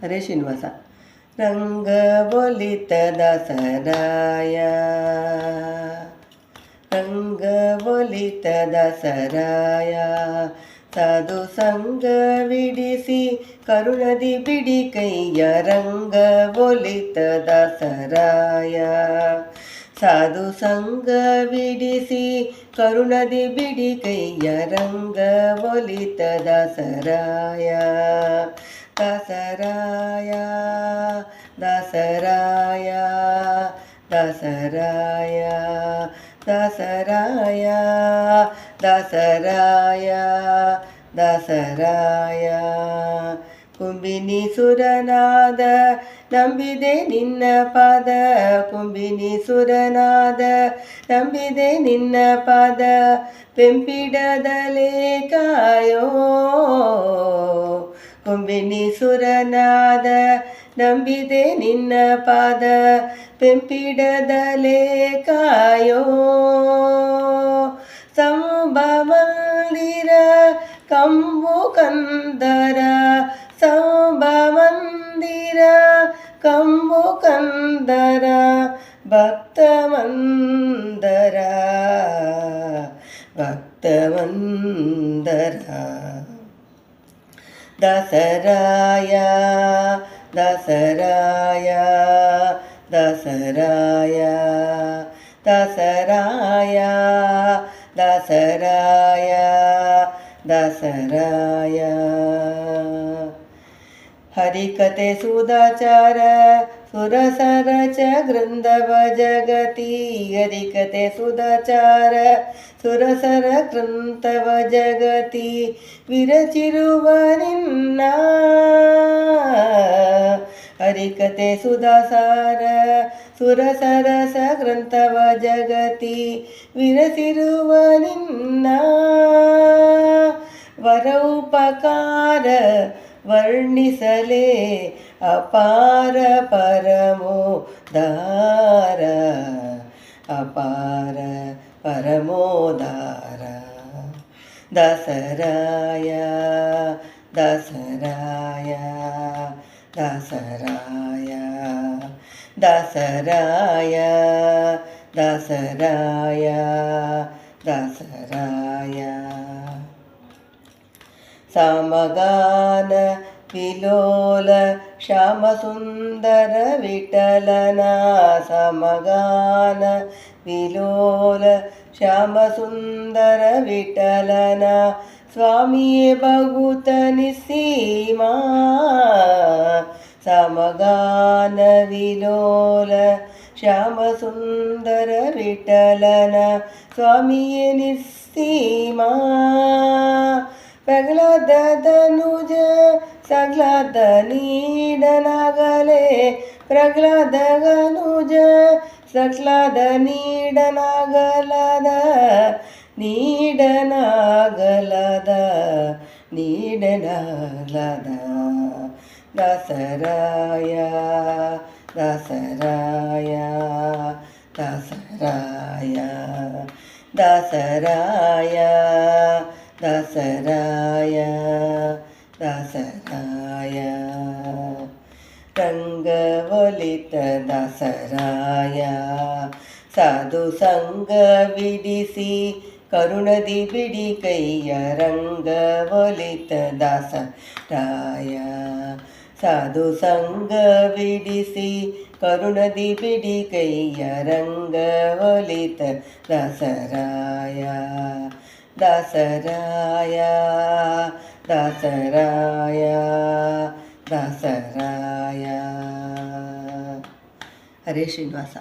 ಹರೇ ಶ್ರೀನಿವಾಸ. ರಂಗ ಒಲಿತ ದಾಸರಾಯ, ರಂಗ ಒಲಿತ ದಾಸರಾಯ, ಸಾಧು ಸಂಗ ವಿಡಿಸಿ ಕರುಣದಿ ಬಿಡಿ ಕೈಯ. ರಂಗ ಒಲಿತ ದಾಸರಾಯ, ಸಾಧು ಸಂಗ ವಿಡಿಸಿ ಕರುಣದಿ ಬಿಡಿ ಕೈಯ. ರಂಗ ಒಲಿತ ದಾಸರಾಯ, ದಾಸರಾಯ ದಾಸರಾಯ ದಾಸರಾಯ ದಾಸರಾಯ ದಾಸರಾಯ ದಾಸರಾಯ. ಕುಂಬಿನಿ ಸುರನಾದ ನಂಬಿದೆ ನಿನ್ನ ಪಾದ, ಕುಂಬಿನಿ ಸುರನಾದ ನಂಬಿದೆ ನಿನ್ನ ಪಾದ. ಪೆಂಪಿಡದಲೇ ಕಾಯೋ, ಕುಂಬಿನಿ ಸುರನಾದ ನಂಬಿದೆ ನಿನ್ನ ಪಾದ. ಪೆಂಪಿಡದಲೇ ಕಾಯೋ, ಸಂಭಮಂದಿರ ಕಂಬು ಕಂದರ, ಸಂಭಮಂದಿರ ಕಂಬು ಕಂದರ. ಭಕ್ತ ಮಂದರ ಭಕ್ತ ಮಂದರ. ದಾಸರಾಯ ದಾಸರಾಯ ದಾಸರಾಯ ದಾಸರಾಯ ದಾಸರಾಯ ದಾಸರಾಯ. ಹರಿಕತೆ ಸುಧಾಚಾರ ಸುರಸರಚ ಗೃಂದವ ಜಗತಿ. ಹರಿಕತೆ ಸುಧಾಚಾರ ಸುರಸರ ಕೃಂತವ ಜಗತಿ. ವಿರಚಿರುವ ನಿನ್ನ ಹರಿಕತೆ ಸುಧಾಸಾರ ಸುರಸರಸ ಗ್ರಂಥವ ಜಗತಿ. ವಿರಸಿರುವ ನಿನ್ನ ವರ ಉಪಕಾರ ವರ್ಣಿಸಲೇ ಅಪಾರ ಪರಮೋದಾರ, ಅಪಾರ ಪರಮೋದಾರ. ದಾಸರಾಯ ದಾಸರಾಯ ದಾಸರಾಯ ದಾಸರಾಯ ದಾಸರಾಯ ದಾಸರಾಯ. ಸಮಗಾನ ವಿಲೋಲ ಶ್ಯಾಮಸುಂದರ ವಿಠಲನ, ಸಮಗಾನ ವಿಲೋಲ ಶ್ಯಾಮಸುಂದರ ವಿಠಲನ. ಸ್ವಾಮಿಯೇ ಭಗುತ ನಿಸ್ಸೀಮಾ, ಸಮಗಾನ ವಿಲೋಲ ಶ್ಯಾಮಸುಂದರ ವಿಠಲನ. ಸ್ವಾಮಿಯೇ ನಿಸ್ಸೀಮಾ. ಪ್ರಹ್ಲಾದನುಜ ಸಹ್ಲಾದ ನೀಡನಾಗಲೇ, ಪ್ರಹ್ಲಾದನುಜ ಸಹ್ಲಾದ ನೀಡನಾಗಲದ, ನೀಡನಾಗಲದ ನೀಡನಾಗಲದ. ದಾಸರಾಯ ದಾಸರಾಯ ದಾಸರಾಯ ದಾಸರಾಯ ದಾಸರಾಯ ದಾಸರಾಯ. ರಂಗ ಒಲಿತ ದಾಸರಾಯ, ಸಾಧು ಸಂಗ ವಿಡಿಸಿ ಕರುಣದಿ ಬಿಡಿ ಕೈಯ. ರಂಗ ಒಲಿತ ದಾಸರಾಯ, ಸಾಧು ಸಂಗ ವಿಡಿಸಿ ಕರುಣದಿ ಬಿಡಿ ಕೈಯ. ರಂಗ ಒಲಿತ ದಾಸರಾಯ, ದಾಸರಾಯ ದಾಸರಾಯ ದಾಸರಾಯ. ಹರೇ ಶ್ರೀನಿವಾಸ.